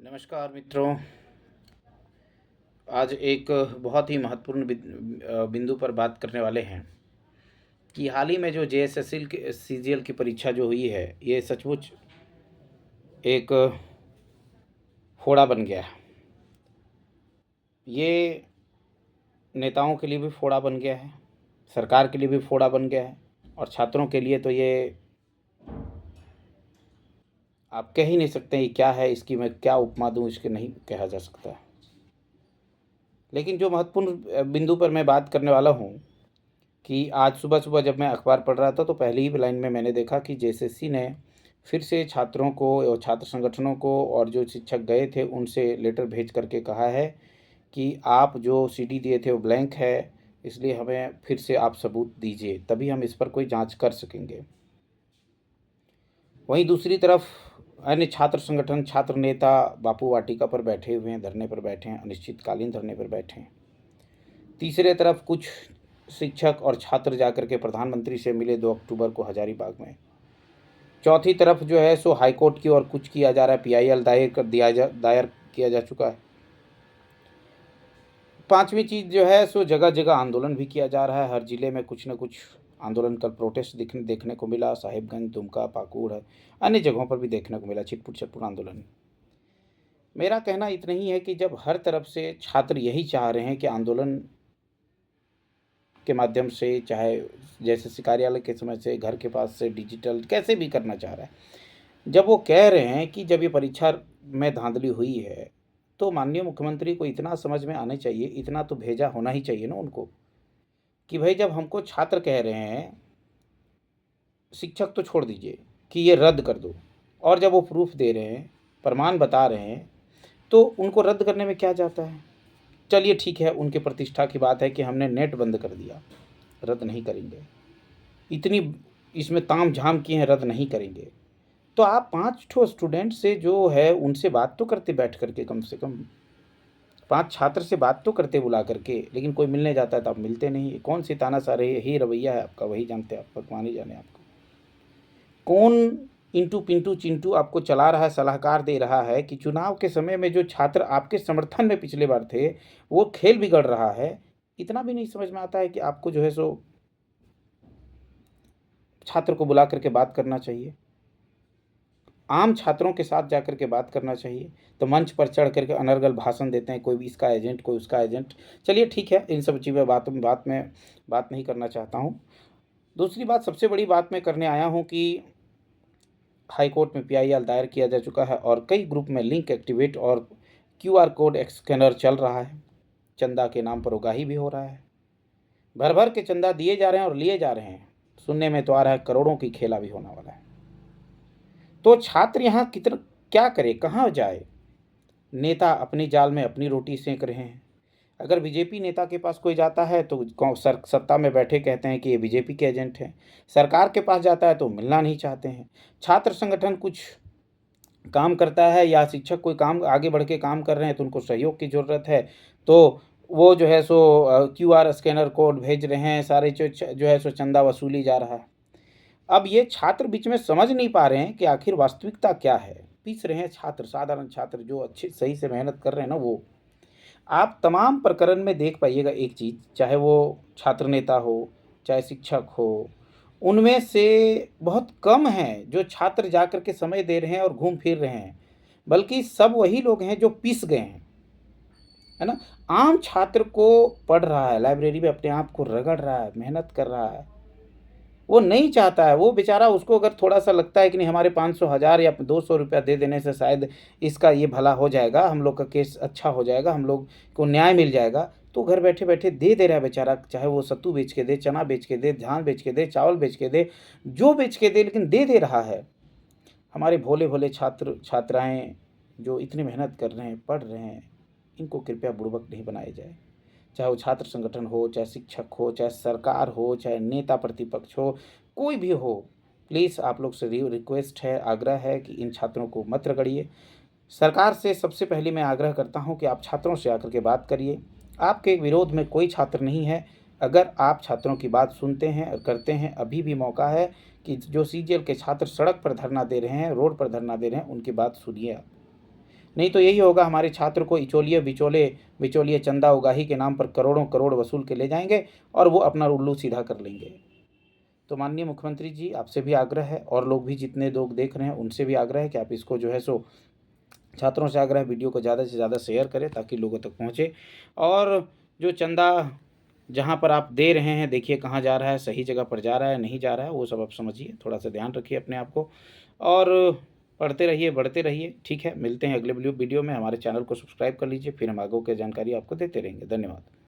नमस्कार मित्रों। आज एक बहुत ही महत्वपूर्ण बिंदु पर बात करने वाले हैं कि हाल ही में जो जेएसएससी की सीजीएल की परीक्षा जो हुई है, ये सचमुच एक फोड़ा बन गया है। ये नेताओं के लिए भी फोड़ा बन गया है, सरकार के लिए भी फोड़ा बन गया है, और छात्रों के लिए तो ये आप कह ही नहीं सकते ये क्या है, इसकी मैं क्या उपमा दूँ, इसके नहीं कहा जा सकता। लेकिन जो महत्वपूर्ण बिंदु पर मैं बात करने वाला हूँ कि आज सुबह-सुबह जब मैं अखबार पढ़ रहा था तो पहली ही लाइन में मैंने देखा कि जेएसएससी ने फिर से छात्रों को और छात्र संगठनों को और जो शिक्षक गए थे उनसे लेटर भेज करके कहा है कि आप जो सीडी दिए थे वो ब्लैंक है, इसलिए हमें फिर से आप सबूत दीजिए, तभी हम इस पर कोई जाँच कर सकेंगे। वहीं दूसरी तरफ अन्य छात्र संगठन, छात्र नेता बापू वाटिका पर बैठे हुए हैं, धरने पर बैठे हैं, अनिश्चितकालीन धरने पर बैठे हैं। तीसरे तरफ कुछ शिक्षक और छात्र जाकर के प्रधानमंत्री से मिले 2 अक्टूबर को हजारीबाग में। चौथी तरफ जो है सो हाईकोर्ट की ओर कुछ किया जा रहा है, पीआईएल दायर किया जा चुका है। पांचवी चीज़ जो है सो जगह-जगह आंदोलन भी किया जा रहा है। हर जिले में कुछ न कुछ आंदोलन का प्रोटेस्ट देखने को मिला। साहिबगंज, दुमका, पाकुड़, अन्य जगहों पर भी देखने को मिला छिटपुट आंदोलन। मेरा कहना इतना ही है कि जब हर तरफ से छात्र यही चाह रहे हैं कि आंदोलन के माध्यम से, चाहे जैसे कार्यालय के समय से, घर के पास से, डिजिटल कैसे भी करना चाह रहा है। जब वो कह रहे हैं कि जब ये परीक्षा में धांधली हुई है, तो माननीय मुख्यमंत्री को इतना समझ में आना चाहिए, इतना तो भेजा होना ही चाहिए ना उनको, कि भाई जब हमको छात्र कह रहे हैं, शिक्षक तो छोड़ दीजिए, कि ये रद्द कर दो, और जब वो प्रूफ दे रहे हैं, प्रमाण बता रहे हैं, तो उनको रद्द करने में क्या जाता है। चलिए ठीक है, उनके प्रतिष्ठा की बात है कि हमने नेट बंद कर दिया, रद्द नहीं करेंगे, इतनी इसमें ताम-झाम किए हैं, रद्द नहीं करेंगे। तो आप 5 ठो स्टूडेंट से जो है उनसे बात तो करते बैठ कर के, कम से कम 5 छात्र से बात तो करते बुला करके। लेकिन कोई मिलने जाता है तो आप मिलते नहीं। कौन सी तानाशाही है, यही रवैया है आपका, वही जानते हैं आप, भगवान ही जाने आपको। कौन इंटू पिंटू चिंटू आपको चला रहा है, सलाहकार दे रहा है कि चुनाव के समय में जो छात्र आपके समर्थन में पिछले बार थे, वो खेल बिगड़ रहा है। इतना भी नहीं समझ में आता है कि आपको जो है सो छात्र को बुला करके बात करना चाहिए, आम छात्रों के साथ जाकर के बात करना चाहिए। तो मंच पर चढ़ करके अनर्गल भाषण देते हैं, कोई भी इसका एजेंट, कोई उसका एजेंट। चलिए ठीक है, इन सब चीज़ें बात में बात नहीं करना चाहता हूँ। दूसरी बात, सबसे बड़ी बात मैं करने आया हूँ कि हाई कोर्ट में पीआईएल दायर किया जा चुका है और कई ग्रुप में लिंक एक्टिवेट और क्यूआर कोड स्कैनर चल रहा है। चंदा के नाम पर उगाही भी हो रहा है। भर भर के चंदा दिए जा रहे हैं और लिए जा रहे हैं। सुनने में तो आ रहा है करोड़ों की खेला भी होने वाला है। तो छात्र यहाँ कितना क्या करे, कहाँ जाए। नेता अपनी जाल में अपनी रोटी सेंक रहे हैं। अगर बीजेपी नेता के पास कोई जाता है तो सत्ता में बैठे कहते हैं कि ये बीजेपी के एजेंट हैं। सरकार के पास जाता है तो मिलना नहीं चाहते हैं। छात्र संगठन कुछ काम करता है या शिक्षक कोई काम आगे बढ़ के काम कर रहे हैं तो उनको सहयोग की ज़रूरत है, तो वो जो है सो क्यूआर स्कैनर कोड भेज रहे हैं, सारे जो है सो चंदा वसूली जा रहा है। अब ये छात्र बीच में समझ नहीं पा रहे हैं कि आखिर वास्तविकता क्या है। पीस रहे हैं छात्र, साधारण छात्र जो अच्छे सही से मेहनत कर रहे हैं ना, वो आप तमाम प्रकरण में देख पाइएगा एक चीज़, चाहे वो छात्र नेता हो, चाहे शिक्षक हो, उनमें से बहुत कम हैं जो छात्र जाकर के समय दे रहे हैं और घूम फिर रहे हैं, बल्कि सब वही लोग हैं जो पिस गए हैं, है ना? आम छात्र को पढ़ रहा है, लाइब्रेरी में अपने आप को रगड़ रहा है, मेहनत कर रहा है, वो नहीं चाहता है, वो बेचारा, उसको अगर थोड़ा-सा लगता है कि नहीं हमारे 500, 1000 या 200 रुपया दे देने से शायद इसका ये भला हो जाएगा, हम लोग का केस अच्छा हो जाएगा, हम लोग को न्याय मिल जाएगा, तो घर बैठे-बैठे दे दे रहा है बेचारा। चाहे वो सत्तू बेच के दे, चना बेच के दे, धान बेच के दे, चावल बेच के दे, जो बेच के दे, लेकिन दे दे रहा है। हमारे भोले-भोले छात्र छात्राएँ जो इतनी मेहनत कर रहे हैं, पढ़ रहे हैं, इनको कृपया बुड़बक नहीं बनाया जाए। चाहे वो छात्र संगठन हो, चाहे शिक्षक हो, चाहे सरकार हो, चाहे नेता प्रतिपक्ष हो, कोई भी हो, प्लीज़ आप लोग से रिक्वेस्ट है, आग्रह है कि इन छात्रों को मत रगड़िए। सरकार से सबसे पहले मैं आग्रह करता हूँ कि आप छात्रों से आकर के बात करिए। आपके विरोध में कोई छात्र नहीं है। अगर आप छात्रों की बात सुनते हैं और करते हैं, अभी भी मौका है कि जो सीजीएल के छात्र सड़क पर धरना दे रहे हैं, रोड पर धरना दे रहे हैं, उनकी बात सुनिए आप। नहीं तो यही होगा, हमारे छात्र को इचोलिए बिचौलिए चंदा उगाही के नाम पर करोड़ों करोड़ वसूल के ले जाएंगे और वो अपना उल्लू सीधा कर लेंगे। तो माननीय मुख्यमंत्री जी, आपसे भी आग्रह है और लोग भी जितने लोग देख रहे हैं उनसे भी आग्रह है कि आप इसको जो है सो, छात्रों से आग्रह है वीडियो को ज़्यादा से ज़्यादा शेयर करें ताकि लोगों तक पहुँचे। और जो चंदा जहाँ पर आप दे रहे हैं, देखिए कहाँ जा रहा है, सही जगह पर जा रहा है, नहीं जा रहा है, वो सब आप समझिए, थोड़ा सा ध्यान रखिए अपने आप को और पढ़ते रहिए, बढ़ते रहिए। ठीक है, मिलते हैं अगले वीडियो में। हमारे चैनल को सब्सक्राइब कर लीजिए, फिर हम आगे की जानकारी आपको देते रहेंगे। धन्यवाद।